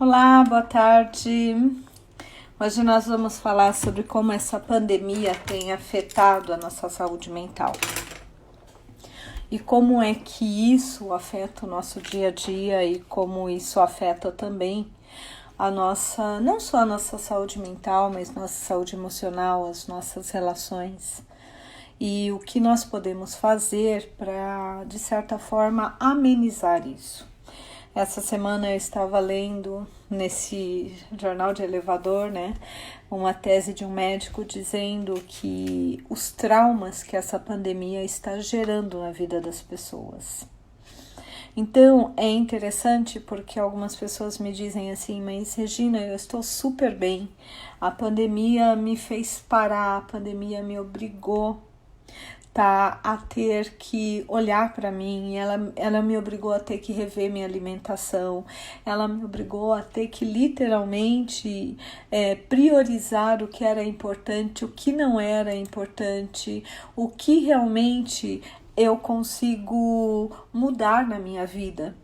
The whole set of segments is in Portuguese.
Olá, boa tarde. Hoje nós vamos falar sobre como essa pandemia tem afetado a nossa saúde mental e como é que isso afeta o nosso dia a dia e como isso afeta também a nossa, não só a nossa saúde mental, mas nossa saúde emocional, as nossas relações e o que nós podemos fazer para, de certa forma, amenizar isso. Essa semana eu estava lendo nesse jornal de elevador, uma tese de um médico dizendo que os traumas que essa pandemia está gerando na vida das pessoas. Então é interessante porque algumas pessoas me dizem assim, mas Regina, eu estou super bem, a pandemia me fez parar, a pandemia me obrigou a ter que olhar para mim, ela me obrigou a ter que rever minha alimentação, ela me obrigou a ter que literalmente priorizar o que era importante, o que não era importante, o que realmente eu consigo mudar na minha vida.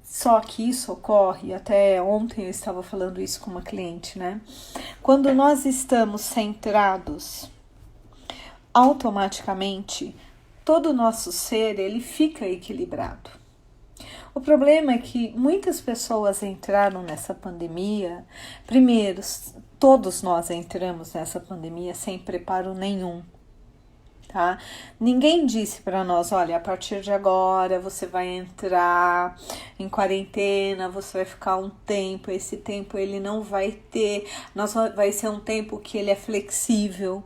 Só que isso ocorre, até ontem eu estava falando isso com uma cliente, Quando nós estamos centrados, automaticamente todo o nosso ser ele fica equilibrado. O problema é que muitas pessoas entraram nessa pandemia, primeiro, todos nós entramos nessa pandemia sem preparo nenhum, tá? Ninguém disse para nós, olha, a partir de agora você vai entrar em quarentena, você vai ficar um tempo, esse tempo ele não vai ter, vai ser um tempo que ele é flexível.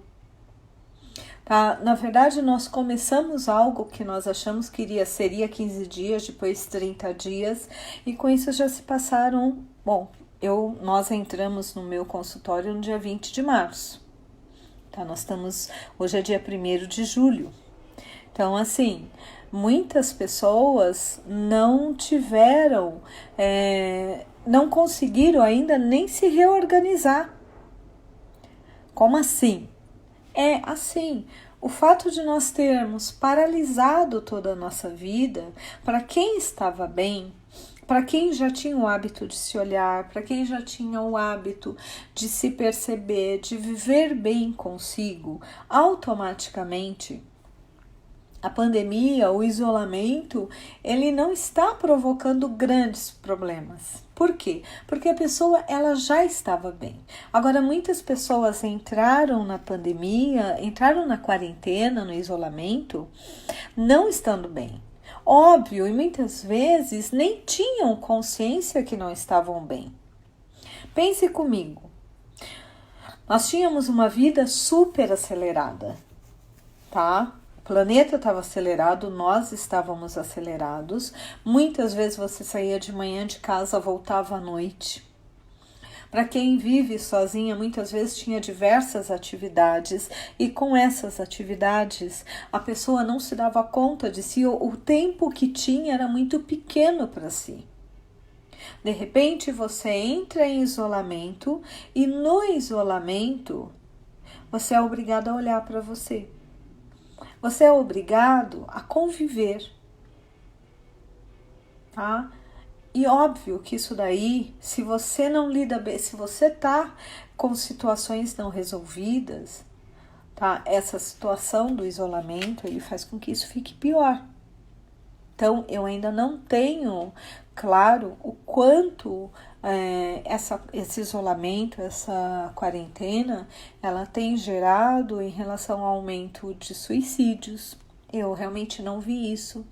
Tá? Na verdade, nós começamos algo que nós achamos que seria 15 dias, depois 30 dias, e com isso já se passaram, nós entramos no meu consultório no dia 20 de março, tá? Hoje é dia 1º de julho, então assim, muitas pessoas não tiveram, não conseguiram ainda nem se reorganizar. Como assim? É assim, o fato de nós termos paralisado toda a nossa vida, para quem estava bem, para quem já tinha o hábito de se olhar, para quem já tinha o hábito de se perceber, de viver bem consigo, automaticamente a pandemia, o isolamento, ele não está provocando grandes problemas. Por quê? Porque a pessoa ela já estava bem. Agora, muitas pessoas entraram na pandemia, entraram na quarentena, no isolamento, não estando bem. Óbvio, e muitas vezes nem tinham consciência que não estavam bem. Pense comigo. Nós tínhamos uma vida super acelerada, tá? O planeta estava acelerado, nós estávamos acelerados. Muitas vezes você saía de manhã de casa, voltava à noite. Para quem vive sozinha, muitas vezes tinha diversas atividades e com essas atividades a pessoa não se dava conta de si, o tempo que tinha era muito pequeno para si. De repente você entra em isolamento e no isolamento você é obrigado a olhar para você. Você é obrigado a conviver, tá? E óbvio que isso daí, se você não lida bem, se você tá com situações não resolvidas, tá? Essa situação do isolamento, ele faz com que isso fique pior. Então, eu ainda não tenho claro o quanto esse isolamento, essa quarentena, ela tem gerado em relação ao aumento de suicídios. Eu realmente não vi isso.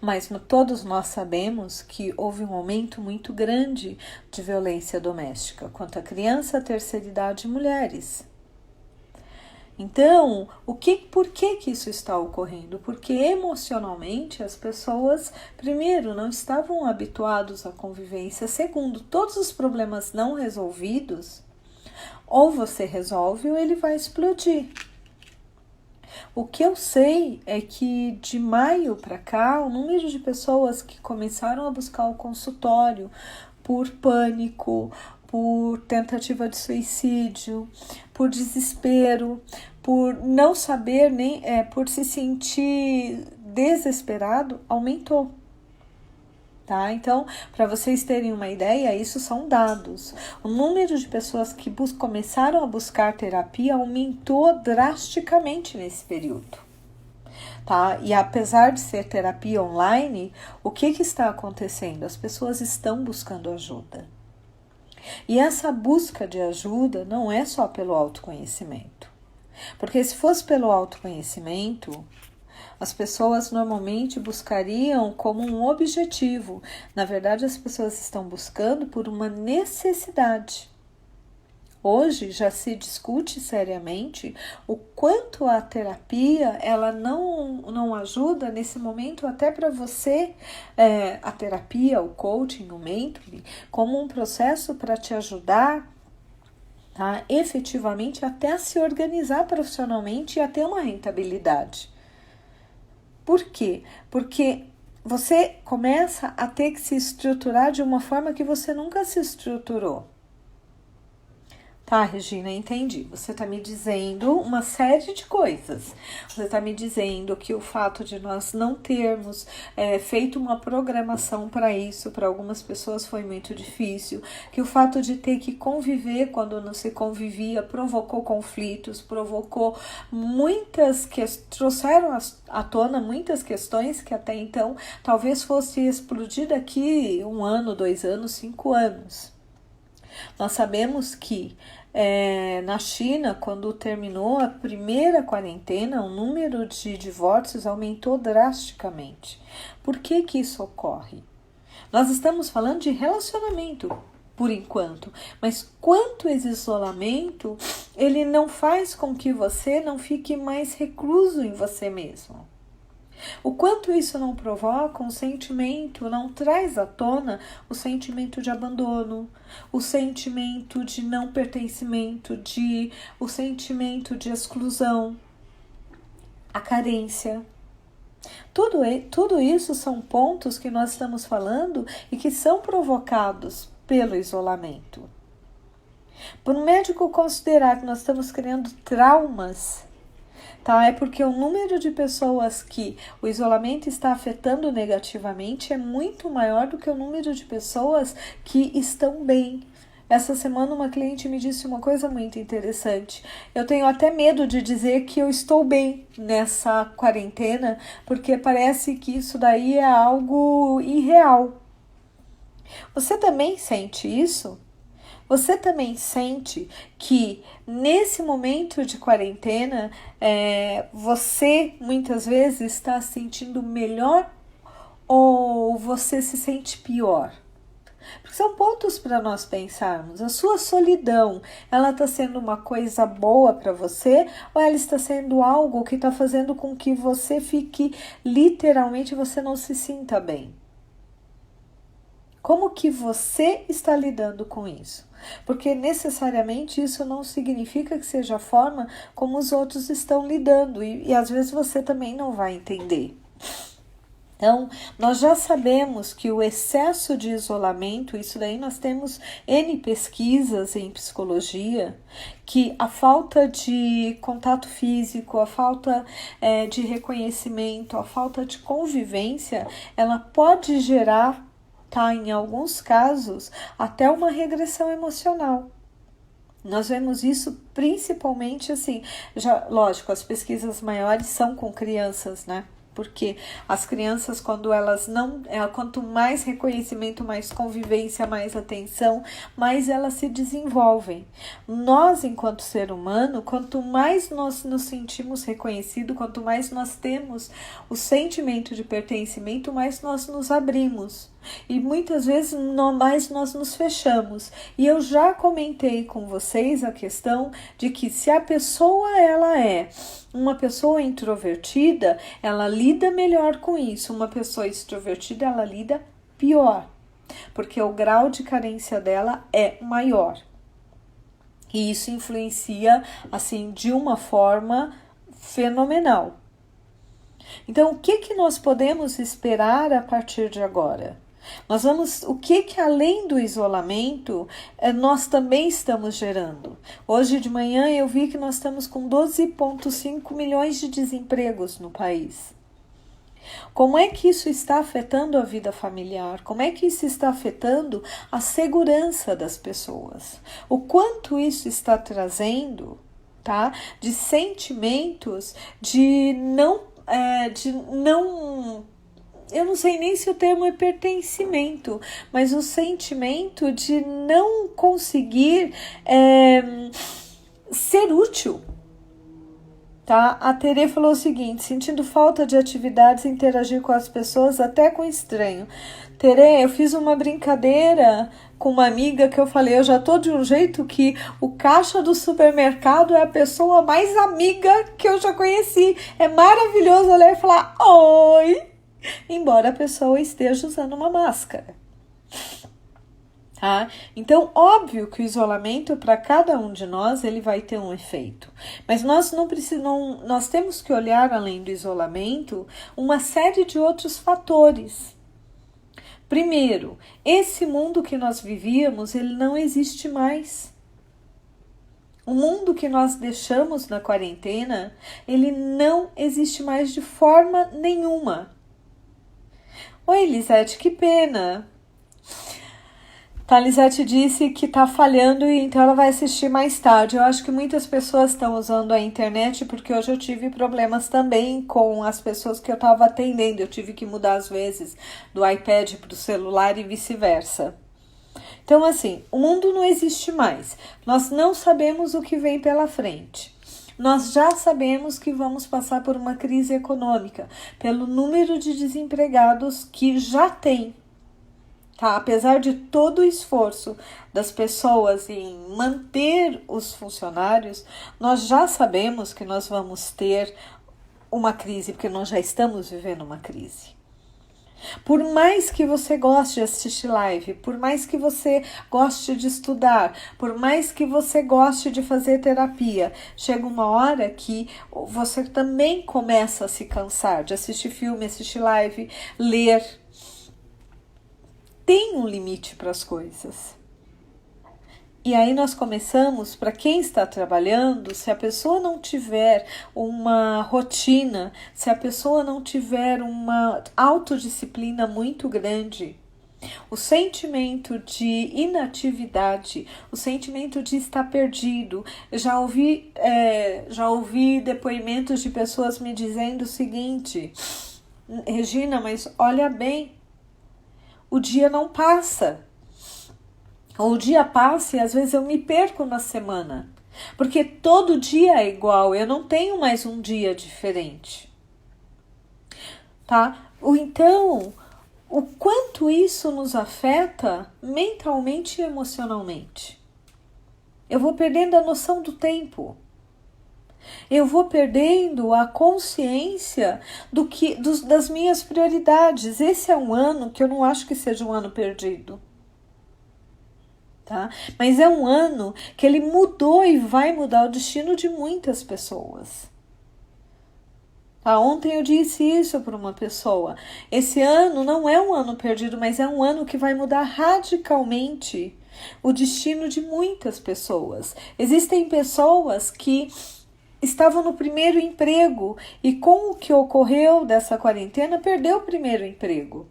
Mas todos nós sabemos que houve um aumento muito grande de violência doméstica quanto a criança, terceira idade e mulheres. Então, por que isso está ocorrendo? Porque emocionalmente as pessoas, primeiro, não estavam habituados à convivência. Segundo, todos os problemas não resolvidos, ou você resolve ou ele vai explodir. O que eu sei é que de maio para cá, o número de pessoas que começaram a buscar o consultório por pânico, por tentativa de suicídio, por desespero, por não saber, por se sentir desesperado, aumentou. Tá? Então, para vocês terem uma ideia, isso são dados. O número de pessoas que começaram a buscar terapia aumentou drasticamente nesse período. Tá? E apesar de ser terapia online, o que está acontecendo? As pessoas estão buscando ajuda. E essa busca de ajuda não é só pelo autoconhecimento. Porque se fosse pelo autoconhecimento, as pessoas normalmente buscariam como um objetivo. Na verdade, as pessoas estão buscando por uma necessidade. Hoje já se discute seriamente o quanto a terapia ela não ajuda nesse momento até para você, a terapia, o coaching, o mentoring, como um processo para te ajudar, tá, efetivamente até a se organizar profissionalmente e a ter uma rentabilidade. Por quê? Porque você começa a ter que se estruturar de uma forma que você nunca se estruturou. Tá, Regina, entendi. Você está me dizendo uma série de coisas. Você está me dizendo que o fato de nós não termos feito uma programação para isso, para algumas pessoas foi muito difícil, que o fato de ter que conviver quando não se convivia provocou conflitos, provocou trouxeram à tona muitas questões que até então talvez fosse explodir daqui 1 ano, 2 anos, 5 anos. Nós sabemos que na China, quando terminou a primeira quarentena, o número de divórcios aumentou drasticamente. Por que isso ocorre? Nós estamos falando de relacionamento, por enquanto, mas quanto esse isolamento, ele não faz com que você não fique mais recluso em você mesmo. O quanto isso não provoca um sentimento, não traz à tona o sentimento de abandono, o sentimento de não pertencimento, o sentimento de exclusão, a carência. Tudo isso são pontos que nós estamos falando e que são provocados pelo isolamento. Por um médico considerar que nós estamos criando traumas, tá? É porque o número de pessoas que o isolamento está afetando negativamente é muito maior do que o número de pessoas que estão bem. Essa semana uma cliente me disse uma coisa muito interessante. Eu tenho até medo de dizer que eu estou bem nessa quarentena, porque parece que isso daí é algo irreal. Você também sente isso? Você também sente que nesse momento de quarentena, você muitas vezes está se sentindo melhor ou você se sente pior? Porque são pontos para nós pensarmos. A sua solidão, ela está sendo uma coisa boa para você ou ela está sendo algo que está fazendo com que você fique, literalmente, você não se sinta bem? Como que você está lidando com isso? Porque necessariamente isso não significa que seja a forma como os outros estão lidando e às vezes você também não vai entender. Então, nós já sabemos que o excesso de isolamento, isso daí nós temos N pesquisas em psicologia, que a falta de contato físico, a falta de reconhecimento, a falta de convivência, ela pode gerar, tá, em alguns casos, até uma regressão emocional. Nós vemos isso principalmente assim, já, lógico, as pesquisas maiores são com crianças, né? Porque as crianças, quando elas quanto mais reconhecimento, mais convivência, mais atenção, mais elas se desenvolvem. Nós, enquanto ser humano, quanto mais nós nos sentimos reconhecidos, quanto mais nós temos o sentimento de pertencimento, mais nós nos abrimos. E muitas vezes mais nós nos fechamos. E eu já comentei com vocês a questão de que se a pessoa ela é uma pessoa introvertida, ela lida melhor com isso. Uma pessoa extrovertida, ela lida pior, porque o grau de carência dela é maior. E isso influencia assim de uma forma fenomenal. Então, o que nós podemos esperar a partir de agora? O que além do isolamento, nós também estamos gerando? Hoje de manhã eu vi que nós estamos com 12,5 milhões de desempregos no país. Como é que isso está afetando a vida familiar? Como é que isso está afetando a segurança das pessoas? O quanto isso está trazendo, tá? De sentimentos de não, eu não sei nem se o termo é pertencimento, mas o sentimento de não conseguir ser útil. Tá? A Tere falou o seguinte: sentindo falta de atividades, interagir com as pessoas, até com estranho. Tere, eu fiz uma brincadeira com uma amiga que eu falei, eu já tô de um jeito que o caixa do supermercado é a pessoa mais amiga que eu já conheci. É maravilhoso olhar e falar oi, embora a pessoa esteja usando uma máscara. Tá? Então, óbvio que o isolamento para cada um de nós ele vai ter um efeito, mas nós nós temos que olhar além do isolamento uma série de outros fatores. Primeiro, esse mundo que nós vivíamos ele não existe mais. O mundo que nós deixamos na quarentena ele não existe mais de forma nenhuma. Oi, Elisete, que pena. A Lisete disse que tá falhando e então ela vai assistir mais tarde. Eu acho que muitas pessoas estão usando a internet porque hoje eu tive problemas também com as pessoas que eu estava atendendo. Eu tive que mudar às vezes do iPad para o celular e vice-versa. Então assim, o mundo não existe mais. Nós não sabemos o que vem pela frente. Nós já sabemos que vamos passar por uma crise econômica, pelo número de desempregados que já tem. Tá? Apesar de todo o esforço das pessoas em manter os funcionários, nós já sabemos que nós vamos ter uma crise, porque nós já estamos vivendo uma crise. Por mais que você goste de assistir live, por mais que você goste de estudar, por mais que você goste de fazer terapia, chega uma hora que você também começa a se cansar de assistir filme, assistir live, ler. Tem um limite para as coisas. E aí nós começamos, para quem está trabalhando, se a pessoa não tiver uma rotina, se a pessoa não tiver uma autodisciplina muito grande, o sentimento de inatividade, o sentimento de estar perdido. Já ouvi depoimentos de pessoas me dizendo o seguinte: Regina, mas olha bem, o dia não passa. Ou o dia passa e às vezes eu me perco na semana. Porque todo dia é igual, eu não tenho mais um dia diferente. Tá? Então, o quanto isso nos afeta mentalmente e emocionalmente. Eu vou perdendo a noção do tempo. Eu vou perdendo a consciência das minhas prioridades. Esse é um ano que eu não acho que seja um ano perdido. Tá? Mas é um ano que ele mudou e vai mudar o destino de muitas pessoas. Tá? Ontem eu disse isso para uma pessoa. Esse ano não é um ano perdido, mas é um ano que vai mudar radicalmente o destino de muitas pessoas. Existem pessoas que estavam no primeiro emprego e com o que ocorreu dessa quarentena, perdeu o primeiro emprego.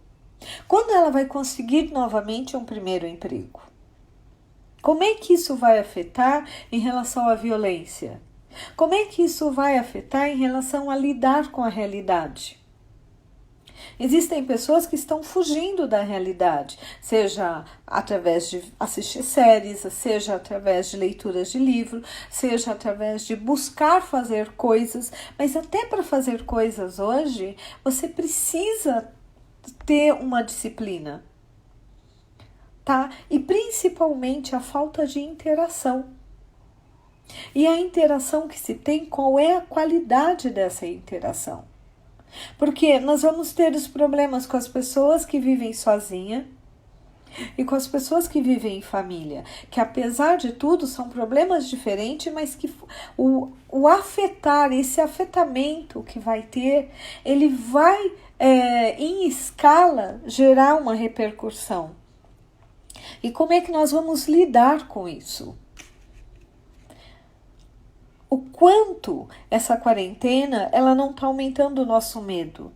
Quando ela vai conseguir novamente um primeiro emprego? Como é que isso vai afetar em relação à violência? Como é que isso vai afetar em relação a lidar com a realidade? Existem pessoas que estão fugindo da realidade, seja através de assistir séries, seja através de leituras de livro, seja através de buscar fazer coisas, mas até para fazer coisas hoje, você precisa ter uma disciplina, tá? E principalmente a falta de interação. E a interação que se tem, qual é a qualidade dessa interação? Porque nós vamos ter os problemas com as pessoas que vivem sozinha e com as pessoas que vivem em família, que apesar de tudo são problemas diferentes, mas que o afetar, esse afetamento que vai ter, ele vai em escala gerar uma repercussão. E como é que nós vamos lidar com isso? O quanto essa quarentena ela não está aumentando o nosso medo.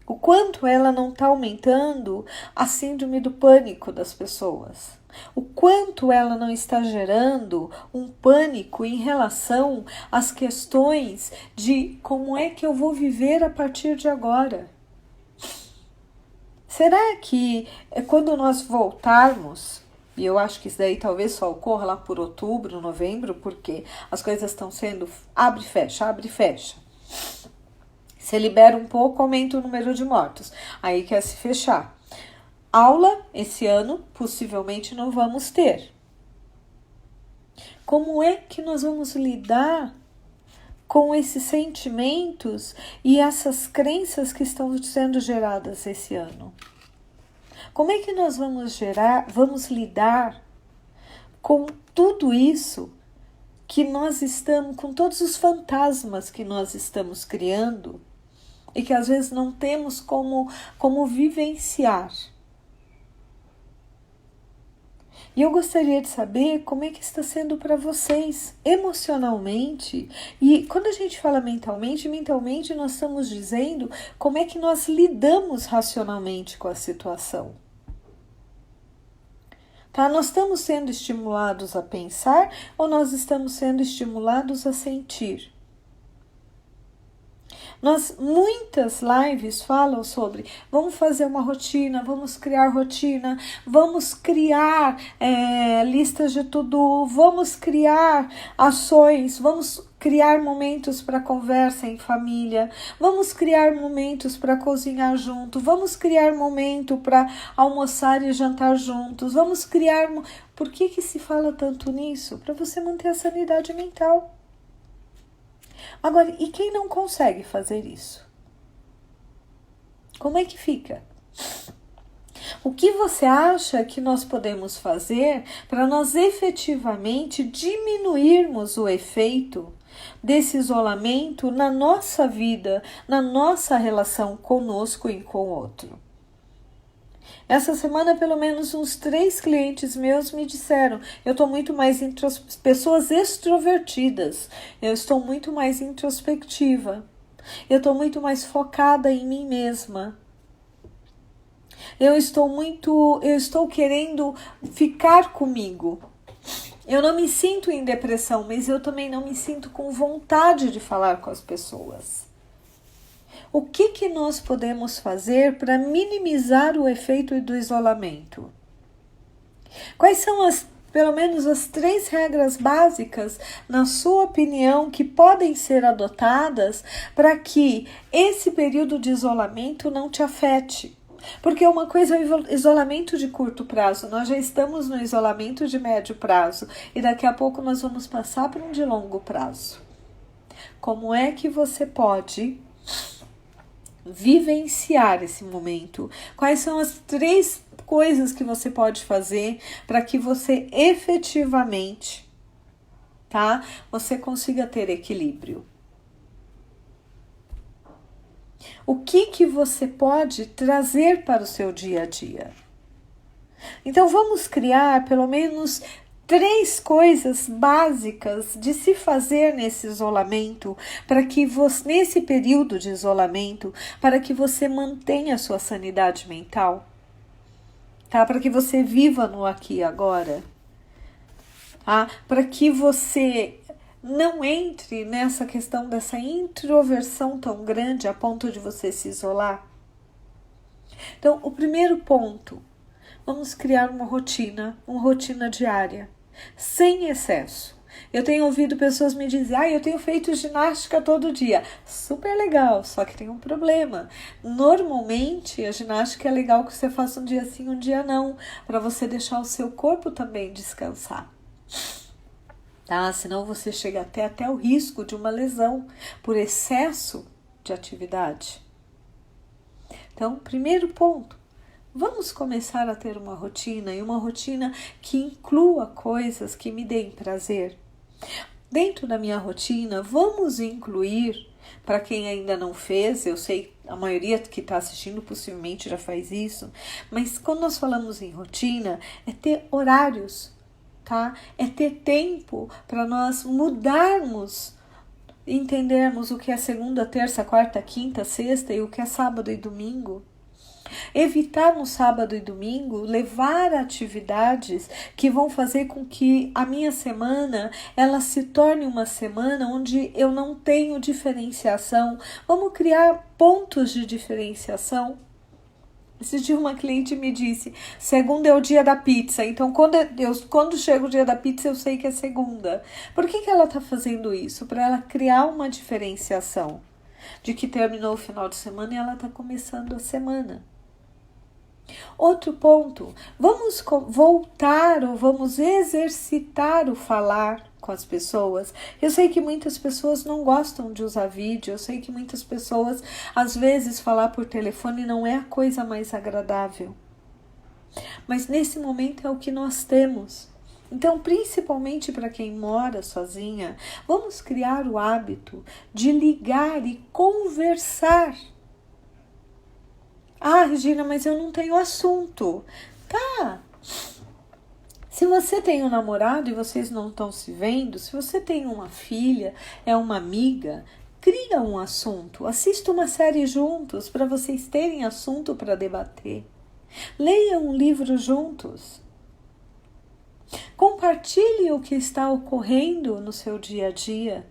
O quanto ela não está aumentando a síndrome do pânico das pessoas. O quanto ela não está gerando um pânico em relação às questões de como é que eu vou viver a partir de agora. Será que quando nós voltarmos, e eu acho que isso daí talvez só ocorra lá por outubro, novembro, porque as coisas estão sendo abre e fecha, abre e fecha. Se libera um pouco, aumenta o número de mortos. Aí quer se fechar. Aula, esse ano, possivelmente não vamos ter. Como é que nós vamos lidar com esses sentimentos e essas crenças que estão sendo geradas esse ano? Como é que nós vamos lidar com tudo isso que nós estamos, com todos os fantasmas que nós estamos criando e que às vezes não temos como vivenciar? E eu gostaria de saber como é que está sendo para vocês emocionalmente. E quando a gente fala mentalmente nós estamos dizendo como é que nós lidamos racionalmente com a situação. Tá? Nós estamos sendo estimulados a pensar ou nós estamos sendo estimulados a sentir? Muitas lives falam sobre vamos fazer uma rotina, vamos criar listas de to-do, vamos criar ações, vamos criar momentos para conversa em família, vamos criar momentos para cozinhar junto, vamos criar momento para almoçar e jantar juntos, vamos criar... Por que se fala tanto nisso? Para você manter a sanidade mental. Agora, e quem não consegue fazer isso? Como é que fica? O que você acha que nós podemos fazer para nós efetivamente diminuirmos o efeito desse isolamento na nossa vida, na nossa relação conosco e com o outro? Essa semana, pelo menos uns 3 clientes meus me disseram, eu estou muito mais pessoas extrovertidas, eu estou muito mais introspectiva, eu estou muito mais focada em mim mesma. Eu estou querendo ficar comigo. Eu não me sinto em depressão, mas eu também não me sinto com vontade de falar com as pessoas. O que nós podemos fazer para minimizar o efeito do isolamento? Quais são pelo menos as 3 regras básicas, na sua opinião, que podem ser adotadas para que esse período de isolamento não te afete? Porque uma coisa é o isolamento de curto prazo, nós já estamos no isolamento de médio prazo e daqui a pouco nós vamos passar para um de longo prazo. Como é que você pode vivenciar esse momento? Quais são as 3 coisas que você pode fazer para que você efetivamente, você consiga ter equilíbrio? O que você pode trazer para o seu dia a dia? Então vamos criar pelo menos 3 coisas básicas de se fazer nesse isolamento, para que você, nesse período de isolamento, para que você mantenha a sua sanidade mental, para que você viva no aqui e agora, para que você não entre nessa questão dessa introversão tão grande a ponto de você se isolar. Então, o primeiro ponto, vamos criar uma rotina diária, sem excesso. Eu tenho ouvido pessoas me dizer, eu tenho feito ginástica todo dia. Super legal, só que tem um problema. Normalmente, a ginástica é legal que você faça um dia sim, um dia não, para você deixar o seu corpo também descansar. Senão você chega até o risco de uma lesão por excesso de atividade. Então, primeiro ponto, vamos começar a ter uma rotina, e uma rotina que inclua coisas que me deem prazer. Dentro da minha rotina, vamos incluir, para quem ainda não fez, eu sei, a maioria que está assistindo possivelmente já faz isso, mas quando nós falamos em rotina, é ter horários, é ter tempo para nós mudarmos entendermos o que é segunda, terça, quarta, quinta, sexta e o que é sábado e domingo. Evitar no sábado e domingo levar atividades que vão fazer com que a minha semana ela se torne uma semana onde eu não tenho diferenciação. Vamos criar pontos de diferenciação. Esse dia uma cliente me disse, segunda é o dia da pizza, então quando chega o dia da pizza eu sei que é segunda. Por que ela está fazendo isso? Para ela criar uma diferenciação de que terminou o final de semana e ela está começando a semana. Outro ponto, vamos voltar ou vamos exercitar o falar com as pessoas. Eu sei que muitas pessoas não gostam de usar vídeo, eu sei que muitas pessoas, às vezes, falar por telefone não é a coisa mais agradável. Mas nesse momento é o que nós temos. Então, principalmente para quem mora sozinha, vamos criar o hábito de ligar e conversar. Ah, Regina, mas eu não tenho assunto. Tá. Se você tem um namorado e vocês não estão se vendo, se você tem uma filha, é uma amiga, cria um assunto. Assista uma série juntos para vocês terem assunto para debater. Leia um livro juntos. Compartilhe o que está ocorrendo no seu dia a dia.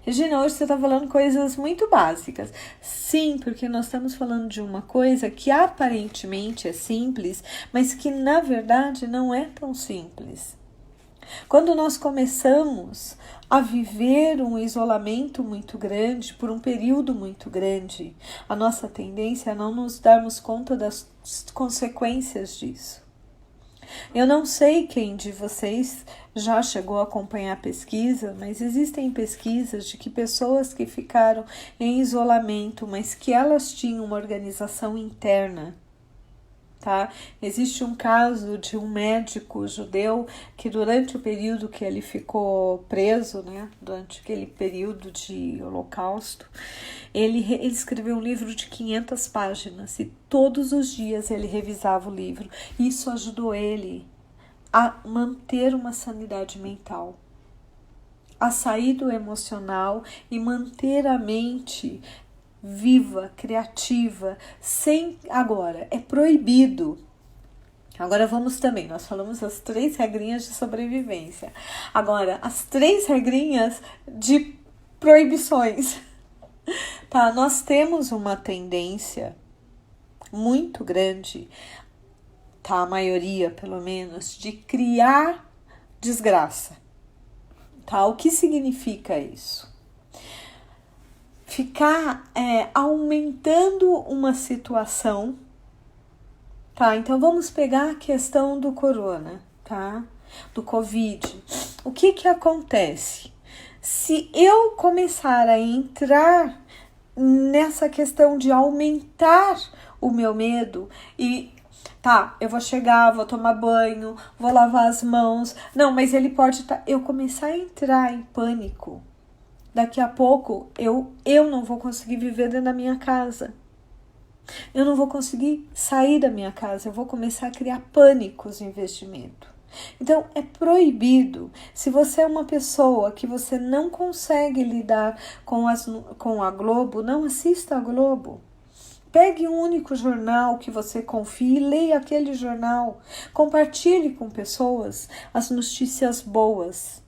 Regina, hoje você está falando coisas muito básicas. Sim, porque nós estamos falando de uma coisa que aparentemente é simples, mas que na verdade não é tão simples. Quando nós começamos a viver um isolamento muito grande, por um período muito grande, a nossa tendência é não nos darmos conta das consequências disso. Eu não sei quem de vocês já chegou a acompanhar a pesquisa, mas existem pesquisas de que pessoas que ficaram em isolamento, mas que elas tinham uma organização interna, tá? Existe um caso de um médico judeu que durante o período que ele ficou preso, né, durante aquele período de holocausto, ele escreveu um livro de 500 páginas e todos os dias ele revisava o livro. Isso ajudou ele a manter uma sanidade mental, a sair do emocional e manter a mente viva, criativa, sem... Agora, é proibido. Agora vamos também, nós falamos as 3 regrinhas de sobrevivência. Agora, as 3 regrinhas de proibições. Tá, nós temos uma tendência muito grande, tá, a maioria pelo menos, de criar desgraça. Tá, o que significa isso? Ficar aumentando uma situação, tá? Então vamos pegar a questão do corona, tá? Do Covid. O que acontece? Se eu começar a entrar nessa questão de aumentar o meu medo e tá, eu vou chegar, vou tomar banho, vou lavar as mãos, não, mas ele pode eu começar a entrar em pânico, daqui a pouco eu não vou conseguir viver dentro da minha casa. Eu não vou conseguir sair da minha casa, eu vou começar a criar pânicos em investimento. Então, é proibido. Se você é uma pessoa que você não consegue lidar com a Globo, não assista a Globo. Pegue um único jornal que você confie e leia aquele jornal. Compartilhe com pessoas as notícias boas.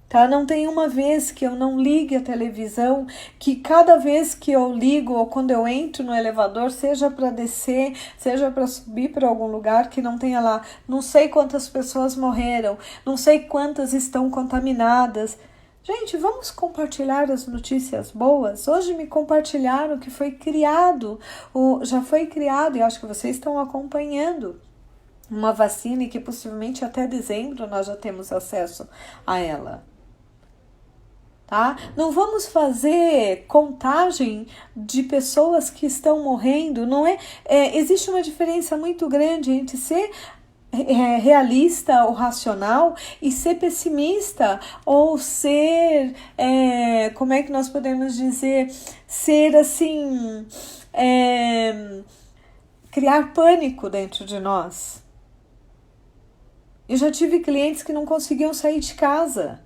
Tá? Não tem uma vez que eu não ligue a televisão, que cada vez que eu ligo ou quando eu entro no elevador, seja para descer, seja para subir para algum lugar, que não tenha lá, não sei quantas pessoas morreram, não sei quantas estão contaminadas. Gente, vamos compartilhar as notícias boas. Hoje me compartilharam que foi criado, já foi criado, e acho que vocês estão acompanhando, uma vacina e que possivelmente até dezembro nós já temos acesso a ela. Tá? Não vamos fazer contagem de pessoas que estão morrendo, não existe uma diferença muito grande entre ser realista ou racional e ser pessimista ou ser, como é que nós podemos dizer, ser assim, criar pânico dentro de nós. Eu já tive clientes que não conseguiam sair de casa.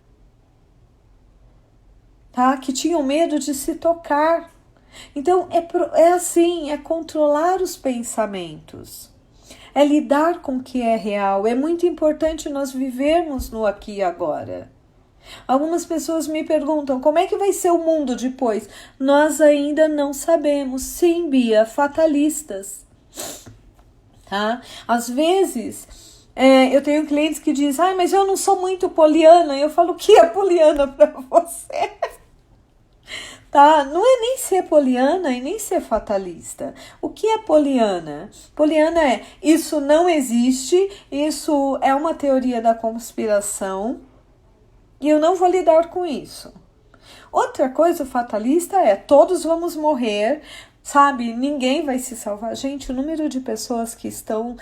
tá? Que tinham medo de se tocar. Então, é assim, é controlar os pensamentos, é lidar com o que é real. É muito importante nós vivermos no aqui e agora. Algumas pessoas me perguntam, como é que vai ser o mundo depois? Nós ainda não sabemos. Sim, Bia, fatalistas. Tá? Às vezes, eu tenho clientes que dizem, mas eu não sou muito poliana. Eu falo, o que é poliana para você? Tá? Não é nem ser poliana e nem ser fatalista. O que é poliana? Poliana é, isso não existe, isso é uma teoria da conspiração e eu não vou lidar com isso. Outra coisa, o fatalista é, todos vamos morrer, sabe? Ninguém vai se salvar. Gente, o número de pessoas que estão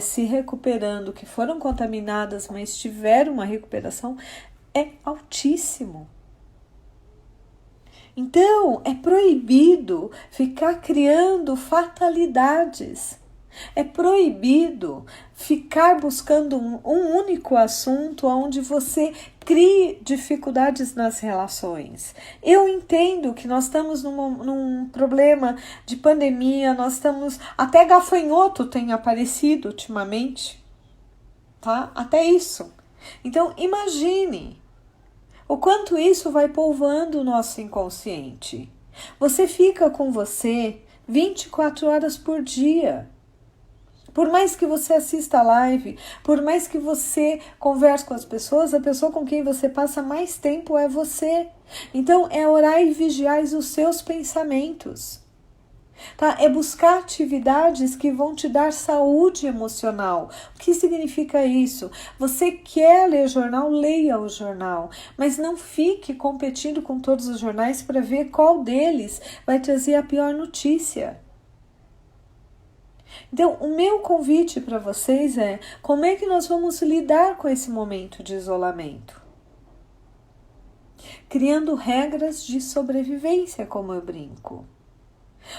se recuperando, que foram contaminadas, mas tiveram uma recuperação, é altíssimo. Então, é proibido ficar criando fatalidades. É proibido ficar buscando um único assunto onde você crie dificuldades nas relações. Eu entendo que nós estamos num problema de pandemia, nós estamos... Até gafanhoto tem aparecido ultimamente, tá? Até isso. Então, imagine o quanto isso vai povoando o nosso inconsciente. Você fica com você 24 horas por dia. Por mais que você assista a live, por mais que você converse com as pessoas, a pessoa com quem você passa mais tempo é você. Então, é orar e vigiar os seus pensamentos. Tá? É buscar atividades que vão te dar saúde emocional. O que significa isso? Você quer ler jornal? Leia o jornal, mas não fique competindo com todos os jornais para ver qual deles vai trazer a pior notícia. Então, o meu convite para vocês é, como é que nós vamos lidar com esse momento de isolamento? Criando regras de sobrevivência, como eu brinco.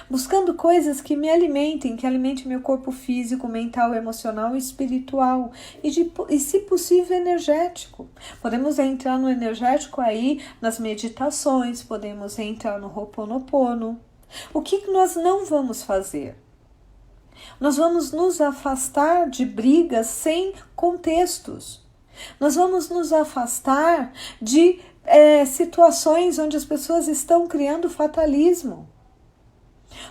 Buscando coisas que me alimentem, que alimentem meu corpo físico, mental, emocional e espiritual. E se possível, energético. Podemos entrar no energético aí nas meditações, podemos entrar no Ho'oponopono. O que nós não vamos fazer? Nós vamos nos afastar de brigas sem contextos. Nós vamos nos afastar de situações onde as pessoas estão criando fatalismo.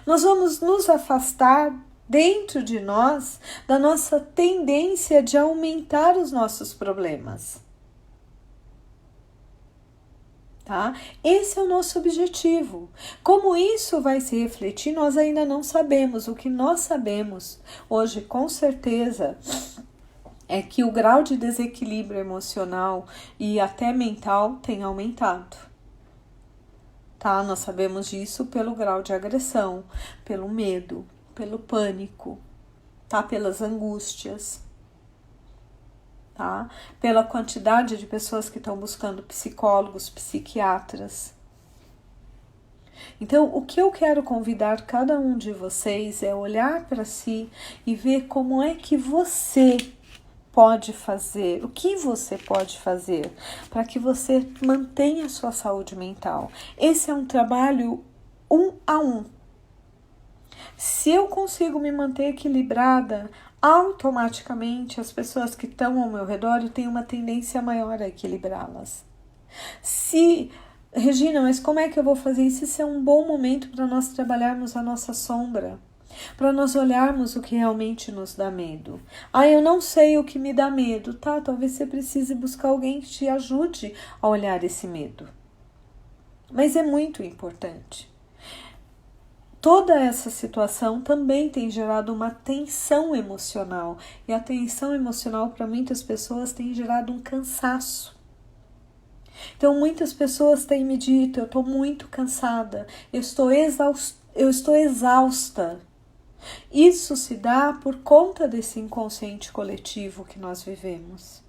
Nós vamos nos afastar dentro de nós da nossa tendência de aumentar os nossos problemas. Tá? Esse é o nosso objetivo. Como isso vai se refletir, nós ainda não sabemos. O que nós sabemos hoje, com certeza, é que o grau de desequilíbrio emocional e até mental tem aumentado. Tá? Nós sabemos disso pelo grau de agressão, pelo medo, pelo pânico, tá? Pelas angústias, tá? Pela quantidade de pessoas que estão buscando psicólogos, psiquiatras. Então, o que eu quero convidar cada um de vocês é olhar para si e ver como é que você pode fazer, o que você pode fazer para que você mantenha a sua saúde mental. Esse é um trabalho 1 a 1. Se eu consigo me manter equilibrada, automaticamente as pessoas que estão ao meu redor, eu tenho uma tendência maior a equilibrá-las. Regina, mas como é que eu vou fazer isso? Isso é um bom momento para nós trabalharmos a nossa sombra, para nós olharmos o que realmente nos dá medo. Eu não sei o que me dá medo, tá? Talvez você precise buscar alguém que te ajude a olhar esse medo. Mas é muito importante. Toda essa situação também tem gerado uma tensão emocional. E a tensão emocional para muitas pessoas tem gerado um cansaço. Então muitas pessoas têm me dito, eu estou muito cansada, eu estou exausta. Isso se dá por conta desse inconsciente coletivo que nós vivemos.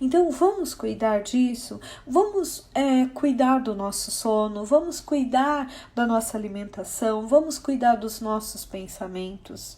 Então vamos cuidar disso, vamos cuidar do nosso sono, vamos cuidar da nossa alimentação, vamos cuidar dos nossos pensamentos.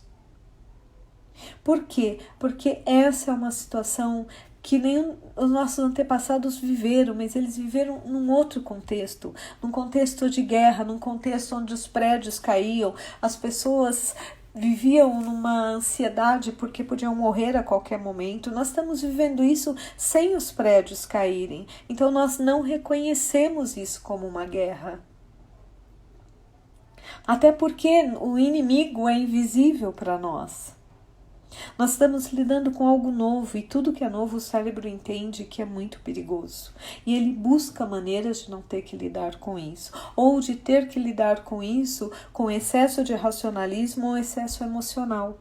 Por quê? Porque essa é uma situação que nem os nossos antepassados viveram, mas eles viveram num outro contexto, num contexto de guerra, num contexto onde os prédios caíam, as pessoas viviam numa ansiedade porque podiam morrer a qualquer momento. Nós estamos vivendo isso sem os prédios caírem, então nós não reconhecemos isso como uma guerra. Até porque o inimigo é invisível para nós. Nós estamos lidando com algo novo e tudo que é novo o cérebro entende que é muito perigoso. E ele busca maneiras de não ter que lidar com isso. Ou de ter que lidar com isso com excesso de racionalismo ou excesso emocional.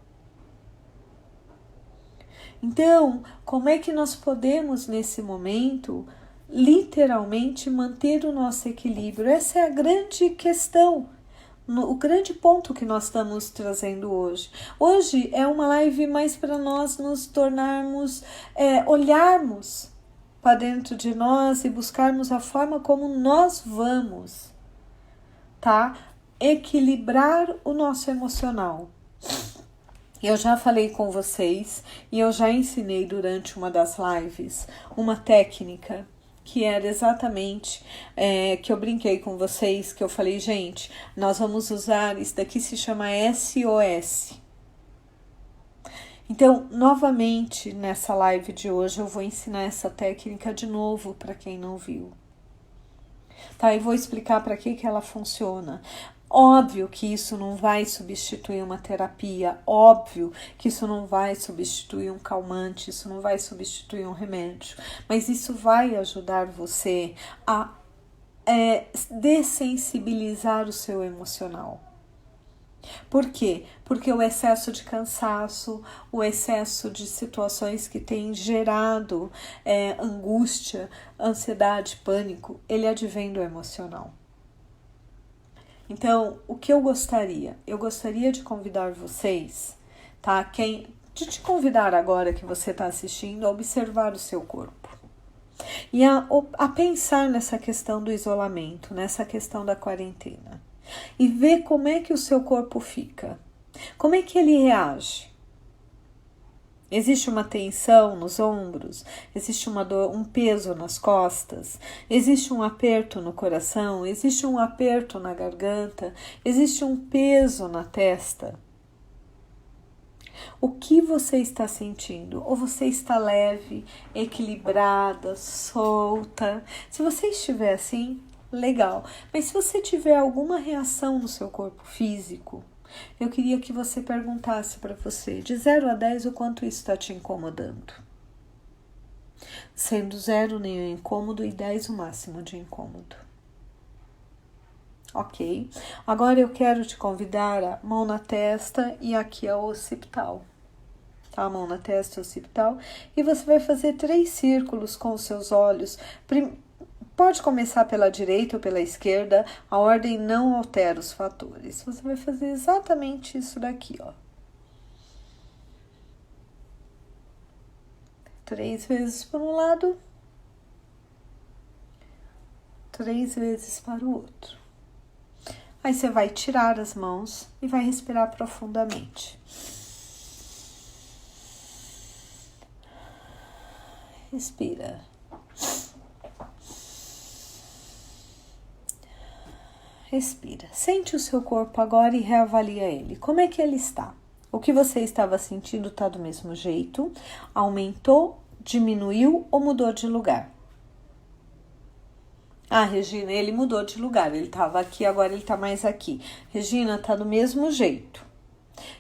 Então, como é que nós podemos nesse momento literalmente manter o nosso equilíbrio? Essa é a grande questão. O grande ponto que nós estamos trazendo hoje. Hoje é uma live mais para nós nos tornarmos, olharmos para dentro de nós e buscarmos a forma como nós vamos, tá? Equilibrar o nosso emocional. Eu já falei com vocês e eu já ensinei durante uma das lives uma técnica que era exatamente, que eu brinquei com vocês, que eu falei, gente, nós vamos usar, isso daqui se chama SOS. Então, novamente, nessa live de hoje, eu vou ensinar essa técnica de novo para quem não viu. Tá, e vou explicar para que ela funciona. Óbvio que isso não vai substituir uma terapia, óbvio que isso não vai substituir um calmante, isso não vai substituir um remédio, mas isso vai ajudar você a dessensibilizar o seu emocional. Por quê? Porque o excesso de cansaço, o excesso de situações que tem gerado angústia, ansiedade, pânico, ele advém do emocional. Então, o que eu gostaria? Eu gostaria de convidar vocês, tá? De te convidar agora que você está assistindo a observar o seu corpo. E a pensar nessa questão do isolamento, nessa questão da quarentena. E ver como é que o seu corpo fica. Como é que ele reage? Existe uma tensão nos ombros, existe uma dor, um peso nas costas, existe um aperto no coração, existe um aperto na garganta, existe um peso na testa. O que você está sentindo? Ou você está leve, equilibrada, solta? Se você estiver assim, legal. Mas se você tiver alguma reação no seu corpo físico, eu queria que você perguntasse para você, de 0 a 10, o quanto isso está te incomodando. Sendo 0 nenhum incômodo e 10 o máximo de incômodo. Ok? Agora eu quero te convidar a mão na testa e aqui a occipital. Tá? A mão na testa e occipital. E você vai fazer 3 círculos com os seus olhos. Pode começar pela direita ou pela esquerda, a ordem não altera os fatores. Você vai fazer exatamente isso daqui, ó. 3 vezes para um lado, 3 vezes para o outro. Aí você vai tirar as mãos e vai respirar profundamente. Respira. Respira. Sente o seu corpo agora e reavalia ele. Como é que ele está? O que você estava sentindo está do mesmo jeito? Aumentou, diminuiu ou mudou de lugar? Ah, Regina, ele mudou de lugar. Ele estava aqui, agora ele está mais aqui. Regina, está do mesmo jeito.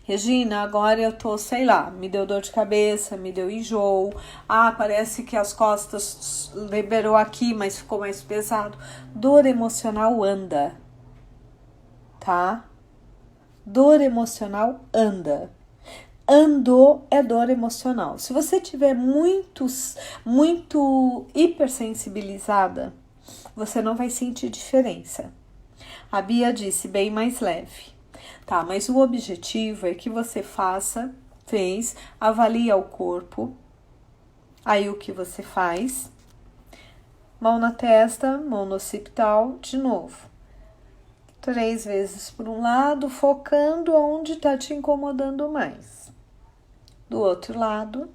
Regina, agora eu tô, sei lá, me deu dor de cabeça, me deu enjoo. Ah, parece que as costas liberou aqui, mas ficou mais pesado. Dor emocional anda. Tá? Dor emocional anda. Andou é dor emocional. Se você tiver muito hipersensibilizada, você não vai sentir diferença. A Bia disse bem mais leve. Tá, mas o objetivo é que você avalia o corpo. Aí o que você faz? Mão na testa, mão no occipital, de novo. 3 vezes por um lado, focando onde está te incomodando mais. Do outro lado.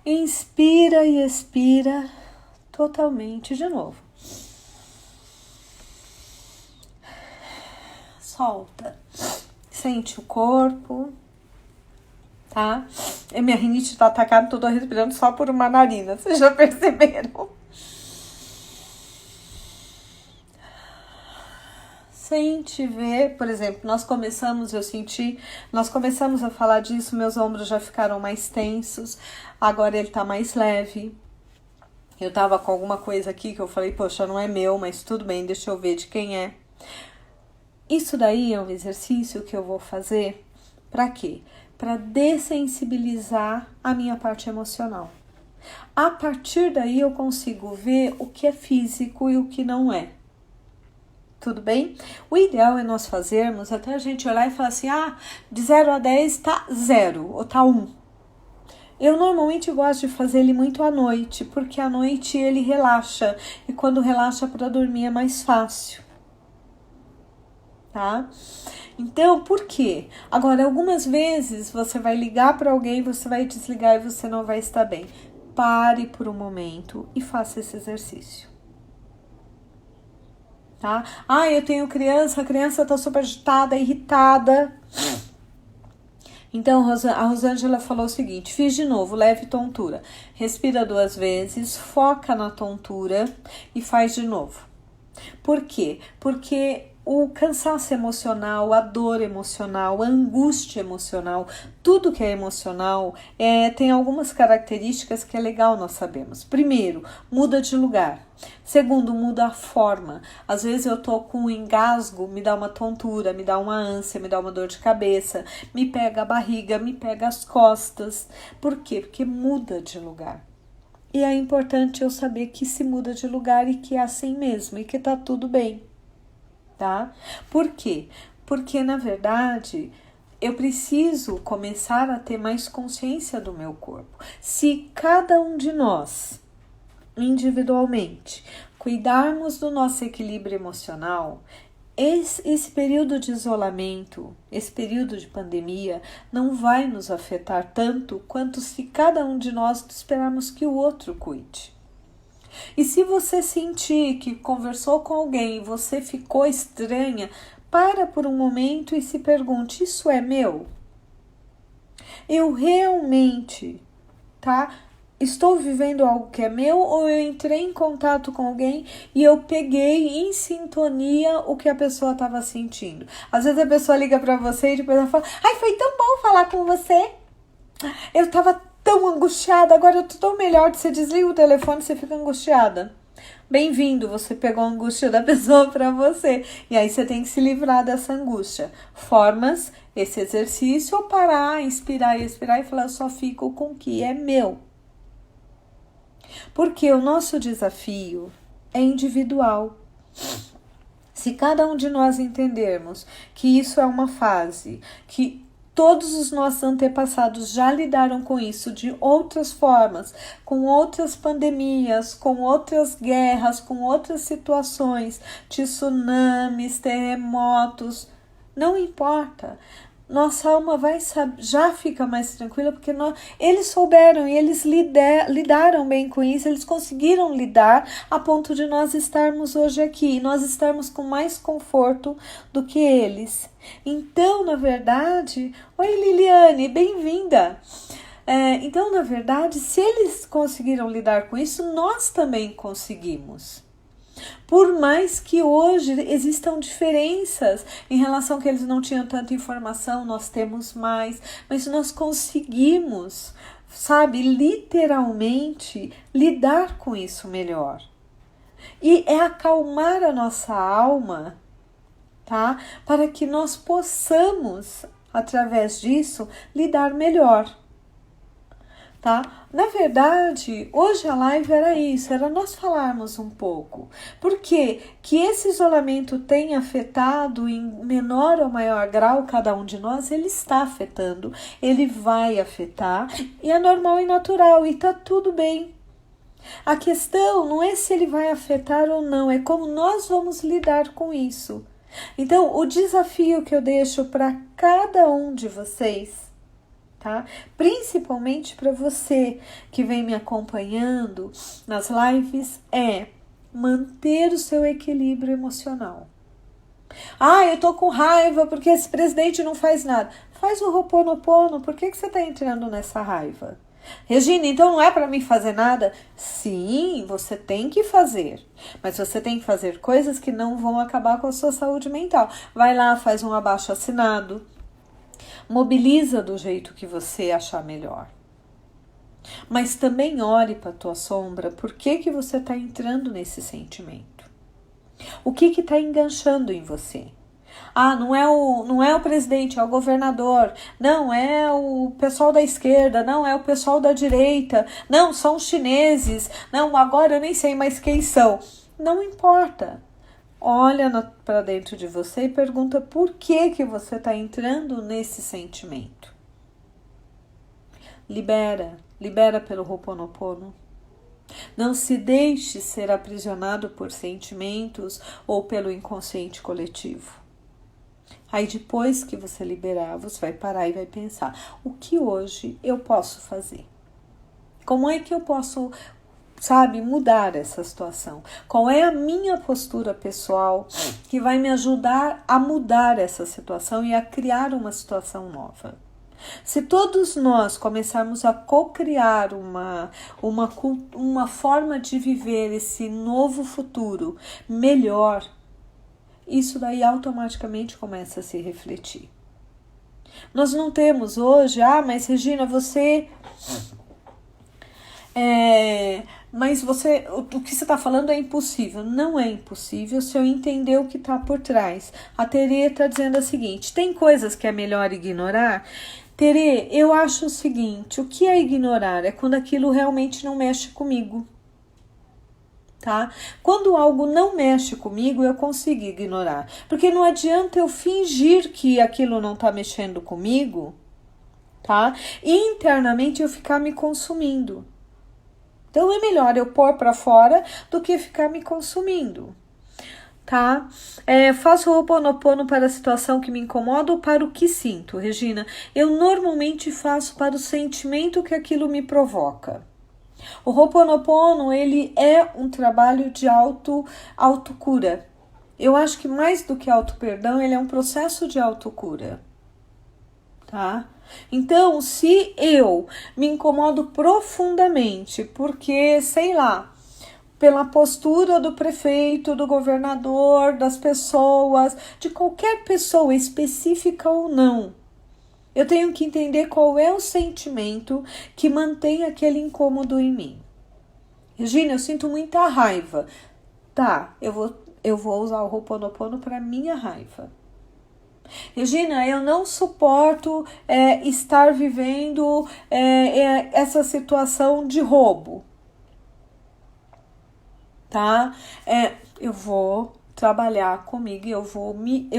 Inspira e expira totalmente de novo. Solta. Sente o corpo, tá? E minha rinite tá atacada, tô respirando só por uma narina. Vocês já perceberam? Sente, vê, por exemplo, nós começamos a falar disso, meus ombros já ficaram mais tensos, agora ele tá mais leve. Eu tava com alguma coisa aqui que eu falei, poxa, não é meu, mas tudo bem, deixa eu ver de quem é. Isso daí é um exercício que eu vou fazer para quê? Para dessensibilizar a minha parte emocional. A partir daí eu consigo ver o que é físico e o que não é. Tudo bem? O ideal é nós fazermos até a gente olhar e falar assim, de 0 a 10 tá 0 ou tá 1. Eu normalmente gosto de fazer ele muito à noite, porque à noite ele relaxa, e quando relaxa para dormir é mais fácil. Tá? Então, por quê? Agora, algumas vezes você vai ligar para alguém, você vai desligar e você não vai estar bem. Pare por um momento e faça esse exercício. Tá? Eu tenho criança, a criança tá super agitada, irritada. Então, a Rosângela falou o seguinte, fiz de novo, leve tontura. Respira 2 vezes, foca na tontura e faz de novo. Por quê? Porque o cansaço emocional, a dor emocional, a angústia emocional, tudo que é emocional tem algumas características que é legal nós sabemos. Primeiro, muda de lugar. Segundo, muda a forma. Às vezes eu tô com um engasgo, me dá uma tontura, me dá uma ânsia, me dá uma dor de cabeça, me pega a barriga, me pega as costas. Por quê? Porque muda de lugar. E é importante eu saber que se muda de lugar e que é assim mesmo e que tá tudo bem. Tá? Por quê? Porque, na verdade, eu preciso começar a ter mais consciência do meu corpo. Se cada um de nós, individualmente, cuidarmos do nosso equilíbrio emocional, esse período de isolamento, esse período de pandemia, não vai nos afetar tanto quanto se cada um de nós esperarmos que o outro cuide. E se você sentir que conversou com alguém e você ficou estranha, para por um momento e se pergunte, isso é meu? Eu realmente, estou vivendo algo que é meu ou eu entrei em contato com alguém e eu peguei em sintonia o que a pessoa estava sentindo? Às vezes a pessoa liga para você e depois ela fala, foi tão bom falar com você. Eu estava tão angustiada, agora eu tô tão melhor. Você desliga o telefone e você fica angustiada. Bem-vindo, você pegou a angústia da pessoa para você. E aí você tem que se livrar dessa angústia. Formas, esse exercício, ou parar, inspirar e expirar e falar, eu só fico com o que é meu. Porque o nosso desafio é individual. Se cada um de nós entendermos que isso é uma fase, que todos os nossos antepassados já lidaram com isso de outras formas, com outras pandemias, com outras guerras, com outras situações, tsunamis, terremotos, não importa. Nossa alma já fica mais tranquila porque eles souberam e eles lidaram bem com isso, eles conseguiram lidar a ponto de nós estarmos hoje aqui, nós estarmos com mais conforto do que eles. Então, na verdade, oi Liliane, bem-vinda! Então, na verdade, se eles conseguiram lidar com isso, nós também conseguimos. Por mais que hoje existam diferenças em relação a que eles não tinham tanta informação, nós temos mais, mas nós conseguimos, literalmente lidar com isso melhor. E é acalmar a nossa alma, para que nós possamos, através disso, lidar melhor. Na verdade, hoje a live era isso, era nós falarmos um pouco. Porque que esse isolamento tenha afetado em menor ou maior grau cada um de nós, ele está afetando, ele vai afetar, e é normal e natural, e tá tudo bem. A questão não é se ele vai afetar ou não, é como nós vamos lidar com isso. Então, o desafio que eu deixo para cada um de vocês tá? Principalmente para você que vem me acompanhando nas lives, é manter o seu equilíbrio emocional. Ah, eu tô com raiva porque esse presidente não faz nada. Faz o Ho'oponopono, por que você tá entrando nessa raiva? Regina, então não é para mim fazer nada? Sim, você tem que fazer. Mas você tem que fazer coisas que não vão acabar com a sua saúde mental. Vai lá, faz um abaixo-assinado. Mobiliza do jeito que você achar melhor. Mas também olhe para a tua sombra, por que você está entrando nesse sentimento? O que está enganchando em você? Ah, não é o presidente, é o governador. Não, é o pessoal da esquerda. Não, é o pessoal da direita. Não, são os chineses. Não, agora eu nem sei mais quem são. Não importa. Olha para dentro de você e pergunta por que você está entrando nesse sentimento. Libera pelo Ho'oponopono. Não se deixe ser aprisionado por sentimentos ou pelo inconsciente coletivo. Aí depois que você liberar, você vai parar e vai pensar, o que hoje eu posso fazer? Como é que eu posso, mudar essa situação? Qual é a minha postura pessoal que vai me ajudar a mudar essa situação e a criar uma situação nova? Se todos nós começarmos a co-criar uma forma de viver esse novo futuro melhor, isso daí automaticamente começa a se refletir. Nós não temos hoje, mas Regina, mas o que você está falando é impossível. Não é impossível se eu entender o que está por trás. A Terê está dizendo o seguinte, tem coisas que é melhor ignorar? Terê, eu acho o seguinte, o que é ignorar? É quando aquilo realmente não mexe comigo. Tá? Quando algo não mexe comigo, eu consigo ignorar. Porque não adianta eu fingir que aquilo não está mexendo comigo, tá? E internamente eu ficar me consumindo. Então é melhor eu pôr para fora do que ficar me consumindo, tá? Faço o Ho'oponopono para a situação que me incomoda ou para o que sinto, Regina? Eu normalmente faço para o sentimento que aquilo me provoca. O Ho'oponopono, ele é um trabalho de autocura. Eu acho que mais do que auto-perdão, ele é um processo de autocura, tá? Então, se eu me incomodo profundamente porque, sei lá, pela postura do prefeito, do governador, das pessoas, de qualquer pessoa específica ou não, eu tenho que entender qual é o sentimento que mantém aquele incômodo em mim. Regina, eu sinto muita raiva. Tá, eu vou usar o Ho'oponopono para minha raiva. Regina, eu não suporto estar vivendo essa situação de roubo. Tá? Eu vou trabalhar comigo e eu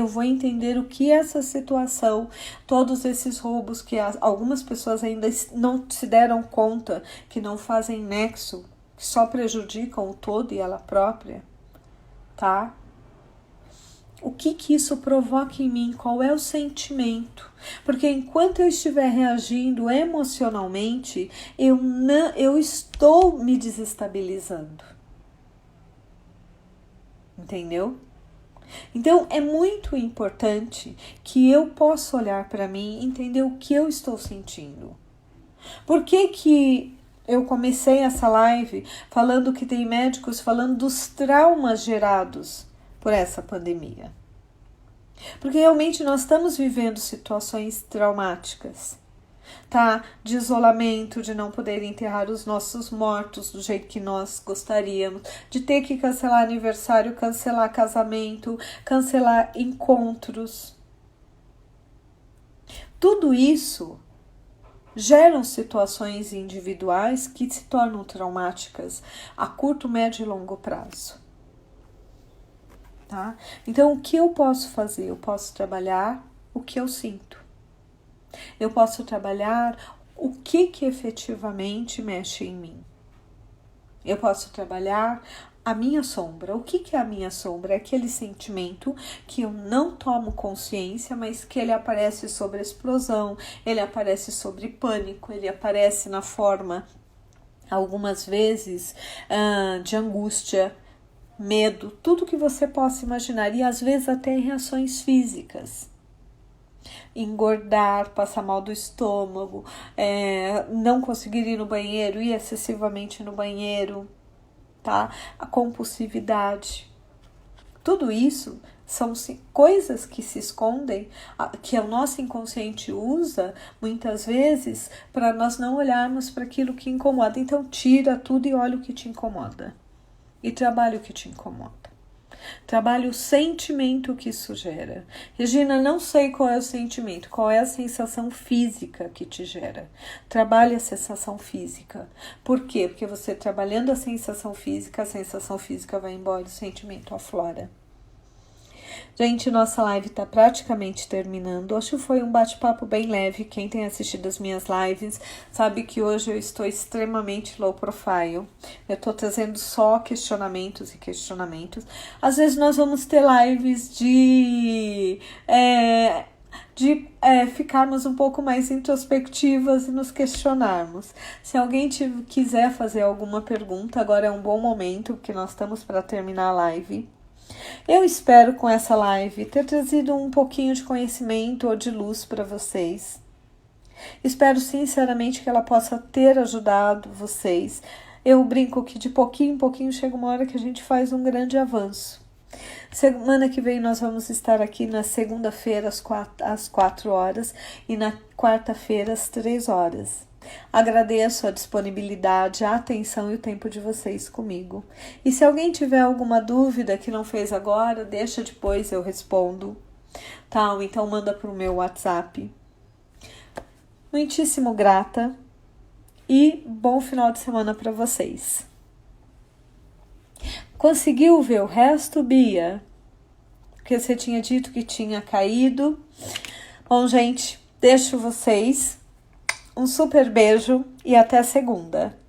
vou entender o que essa situação, todos esses roubos que algumas pessoas ainda não se deram conta, que não fazem nexo, que só prejudicam o todo e ela própria, tá? O que isso provoca em mim? Qual é o sentimento? Porque enquanto eu estiver reagindo emocionalmente, eu estou me desestabilizando. Entendeu? Então, é muito importante que eu possa olhar para mim e entender o que eu estou sentindo. Por que eu comecei essa live falando que tem médicos falando dos traumas gerados por essa pandemia? Porque realmente nós estamos vivendo situações traumáticas, tá? De isolamento, de não poder enterrar os nossos mortos do jeito que nós gostaríamos, de ter que cancelar aniversário, cancelar casamento, cancelar encontros. Tudo isso geram situações individuais que se tornam traumáticas a curto, médio e longo prazo. Tá? Então, o que eu posso fazer? Eu posso trabalhar o que eu sinto. Eu posso trabalhar o que efetivamente mexe em mim. Eu posso trabalhar a minha sombra. O que é a minha sombra? É aquele sentimento que eu não tomo consciência, mas que ele aparece sobre explosão, ele aparece sobre pânico, ele aparece na forma, algumas vezes, de angústia, medo, tudo que você possa imaginar, e às vezes até em reações físicas. Engordar, passar mal do estômago, não conseguir ir no banheiro, ir excessivamente no banheiro, tá? A compulsividade. Tudo isso são coisas que se escondem, que o nosso inconsciente usa muitas vezes para nós não olharmos para aquilo que incomoda. Então tira tudo e olha o que te incomoda. E trabalha o que te incomoda. Trabalhe o sentimento que isso gera. Regina, não sei qual é o sentimento, qual é a sensação física que te gera. Trabalhe a sensação física. Por quê? Porque você trabalhando a sensação física vai embora e o sentimento aflora. Gente, nossa live está praticamente terminando. Hoje foi um bate-papo bem leve. Quem tem assistido as minhas lives sabe que hoje eu estou extremamente low profile. Eu estou trazendo só questionamentos. Às vezes nós vamos ter lives de ficarmos um pouco mais introspectivas e nos questionarmos. Se alguém quiser fazer alguma pergunta, agora é um bom momento, porque nós estamos para terminar a live. Eu espero com essa live ter trazido um pouquinho de conhecimento ou de luz para vocês. Espero sinceramente que ela possa ter ajudado vocês. Eu brinco que de pouquinho em pouquinho chega uma hora que a gente faz um grande avanço. Semana que vem nós vamos estar aqui na segunda-feira às 4 horas e na quarta-feira às 3 horas. Agradeço a disponibilidade, a atenção e o tempo de vocês comigo. E se alguém tiver alguma dúvida que não fez agora, deixa depois, eu respondo. Tá? Então manda para o meu WhatsApp. Muitíssimo grata e bom final de semana para vocês. Conseguiu ver o resto, Bia? Porque você tinha dito que tinha caído. Bom, gente, deixo vocês. Um super beijo e até segunda.